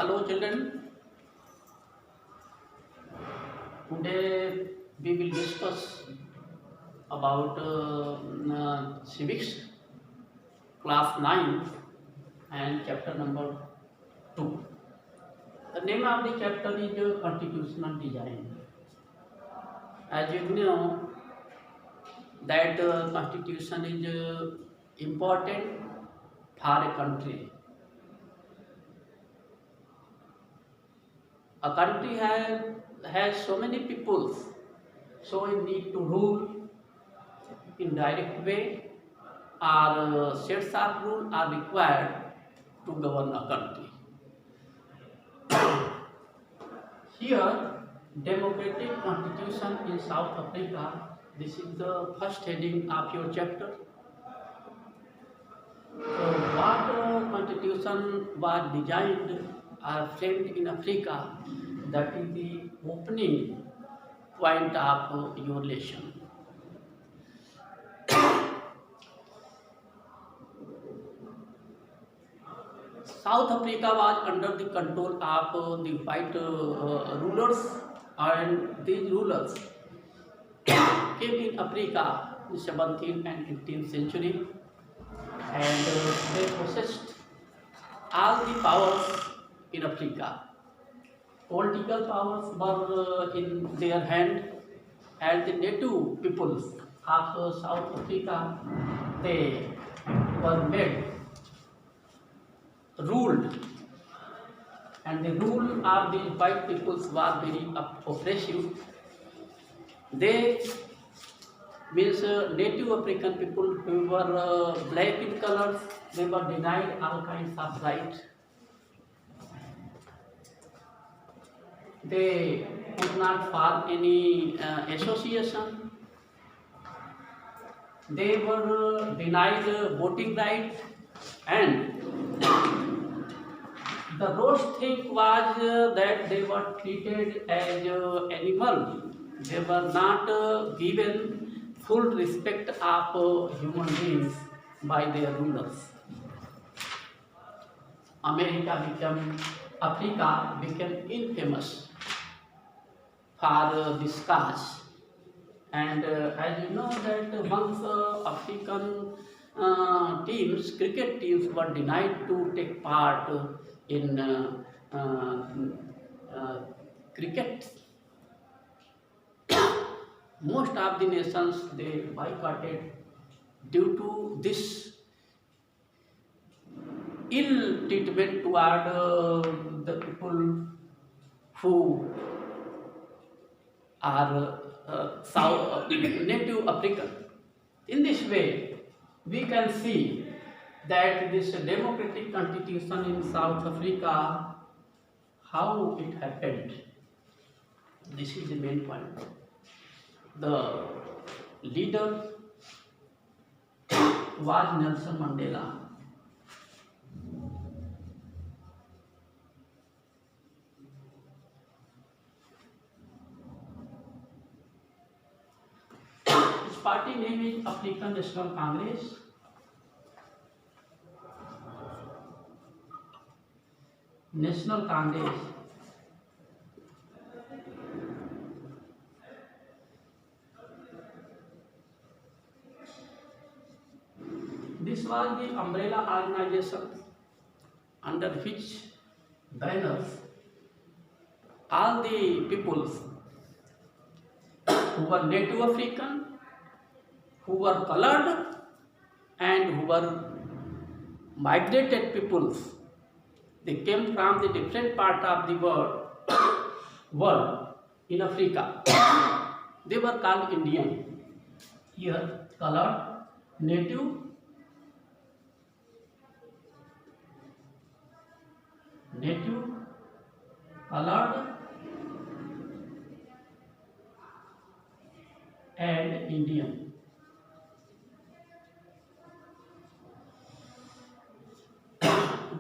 Hello children, today we will discuss about civics class 9 and chapter number 2. The name of the chapter is constitutional design. As you know that constitution is important for a country. A country has so many peoples, so it need to rule in direct way, or sets of rule are required to govern a country. Here, democratic constitution in South Africa. This is the first heading of your chapter. So, what constitution was designed or framed in Africa? That is the opening point of your lesson. South Africa was under the control of the white rulers, and these rulers came in Africa in 17th and 18th century, and they possessed all the powers in Africa. Political powers were in their hand, and the native peoples of South Africa, they were made ruled, and the rule of the white peoples was very oppressive. They means native African people who were black in color, they were denied all kinds of rights. They could not form any association. They were denied voting right, and the worst thing was that they were treated as animal. They were not given full respect of human beings by their rulers. Africa became infamous for this cause. And as you know that once African teams, cricket teams, were denied to take part in cricket. Most of the nations, they boycotted due to this ill treatment toward the people who are native African. In this way, we can see that this democratic constitution in South Africa, how it happened. This is the main point. The leader was Nelson Mandela. His party name is African National Congress. National Congress. This was the umbrella organization under which banners all the peoples who were native African, who were colored, and who were migrated peoples. They came from the different part of the world in Africa. They were called Indian. Here, colored, native, colored, and Indian.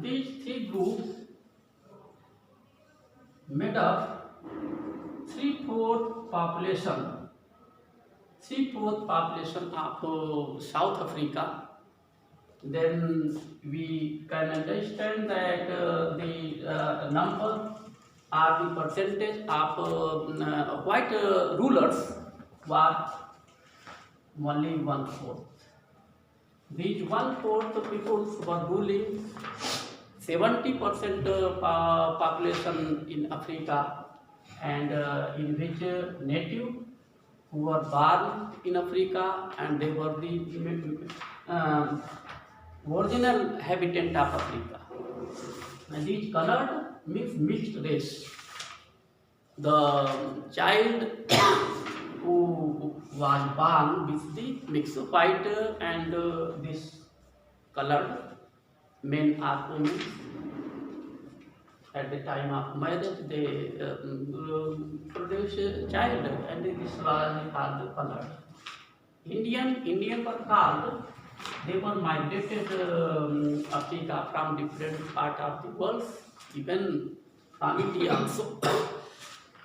These three groups made up three-fourth population of South Africa, then we can understand that the number or the percentage of white rulers was only one-fourth. These one-fourth people were ruling 70% population in Africa, and in which native who were born in Africa, and they were the original habitant of Africa. And these colored means mixed race. The child who was born with the mixed white and this colored men or women, at the time of marriage they produce a child, and this was called colored. Indian were called, they were migrated Africa from different part of the world, even from India also,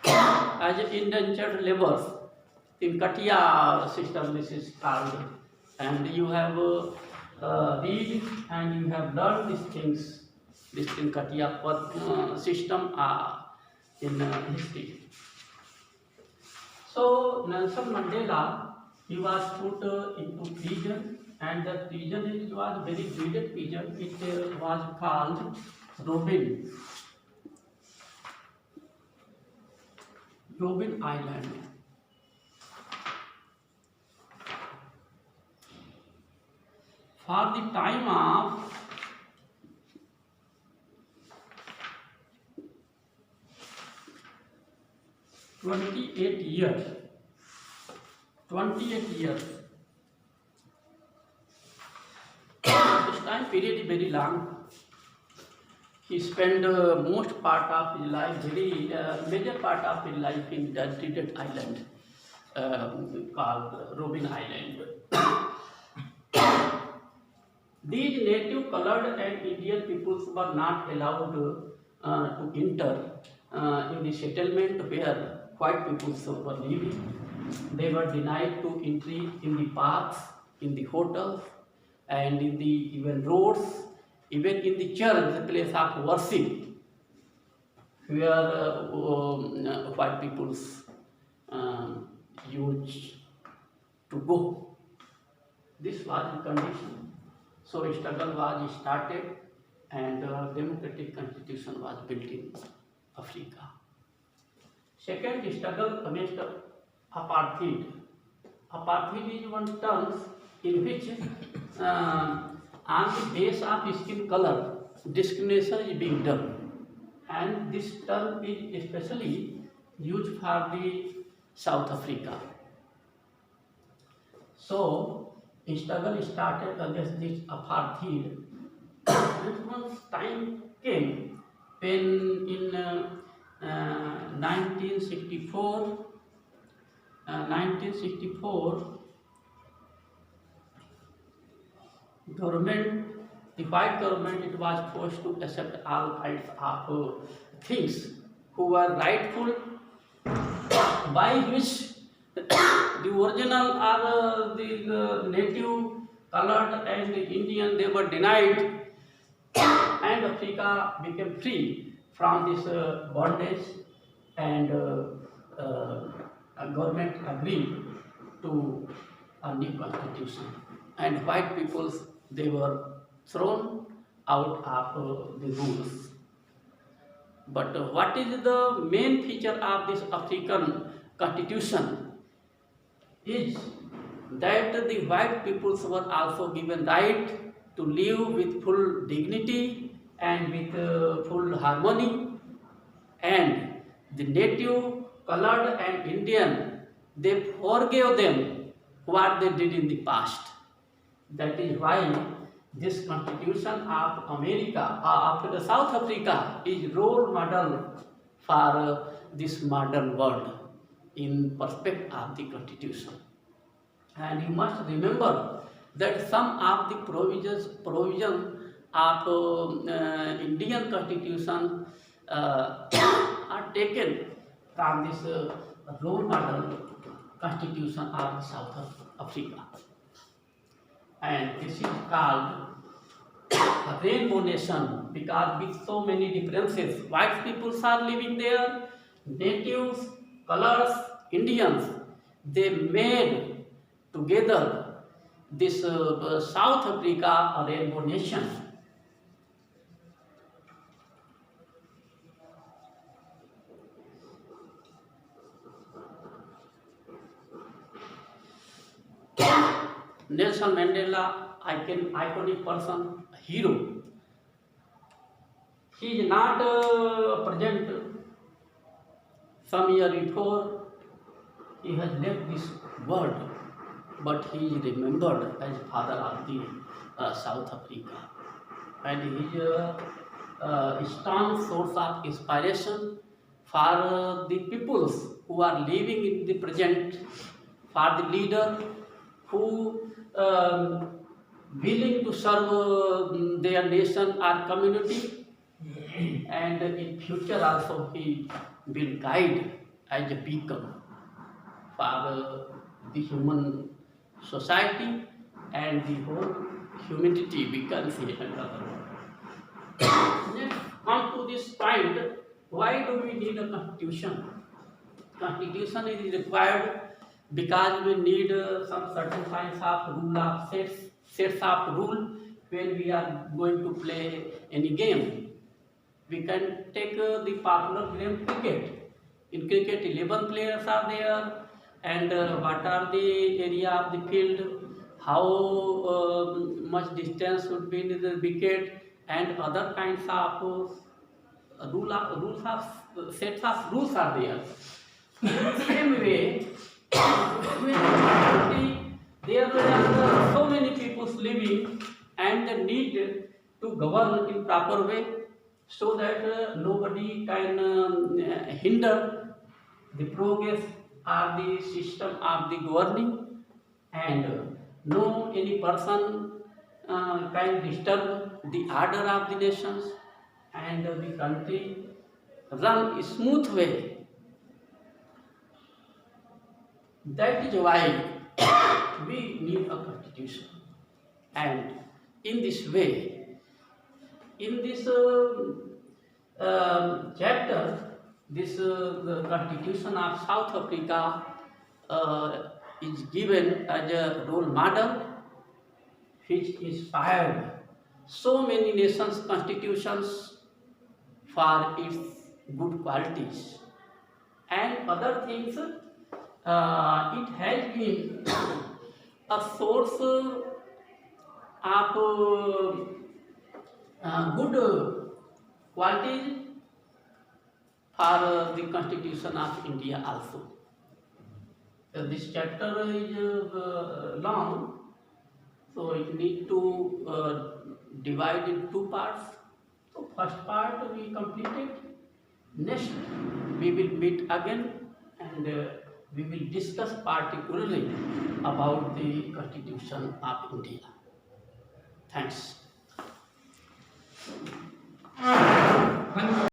as indentured laborers in Katia system. This is called, and you have read and you have learned these things. This in Katia system in history. So Nelson Mandela, he was put into prison, and the prison was very dreaded prison. It was called Robben Island. For the time of 28 years. 28 years. This time period is very long. He spent most part of his life, very major part of his life in that dreaded island called Robben Island. These native colored and Indian peoples were not allowed to enter in the settlement where white peoples were living. They were denied to entry in the parks, in the hotels, and in the even roads, even in the church, the place of worship, where white peoples used to go. This was the condition. So a struggle was started, and democratic constitution was built in Africa. Second, struggle against apartheid. Apartheid is one term in which on the base of skin color discrimination is being done, and this term is especially used for the South Africa. So a struggle started against this apartheid. And once time came when in 1964, government, the white government, it was forced to accept all kinds of things who were rightful, by which the original or the native, colored and Indian, they were denied, and Africa became free from this bondage, and government agreed to a new constitution, and white peoples, they were thrown out of the rules. But what is the main feature of this African constitution is that the white peoples were also given right to live with full dignity and with full harmony, and the native, colored and Indian, they forgave them what they did in the past. That is why this constitution of America, of the South Africa, is role model for this modern world in respect of the constitution. And you must remember that some of the provisions of Indian constitution are taken from this role model constitution of South Africa, and this is called rainbow nation because with so many differences, white peoples are living there, natives, colors, Indians, they made together this South Africa a rainbow nation. Nelson Mandela, iconic person, hero. He is not present. Some year before, he has left this world, but he is remembered as father of the South Africa, and he is a strong source of inspiration for the peoples who are living in the present, for the leader who willing to serve their nation or community, and in future also he will guide as a beacon for the human society and the whole humanity, we can say another word. Let's come to this point. Why do we need a constitution? Constitution is required because we need some certain kinds of rule of sets of rule when we are going to play any game. We can take the popular game cricket. In cricket, 11 players are there, and what are the area of the field, how much distance would be in the wicket, and other kinds of rules of sets of rules are there. Same way, there are so many people living, and they need to govern in proper way so that nobody can hinder the progress of the system of the governing, and no any person can disturb the order of the nations, and the country run a smooth way. That is why we need a constitution, and in this way, in this chapter, this the constitution of South Africa is given as a role model which inspired so many nations' constitutions for its good qualities and other things. It has been a source of good qualities for the Constitution of India also. This chapter is long, so it need to divide in two parts. So first part we completed. Next we will meet again, and we will discuss particularly about the Constitution of India. Thanks.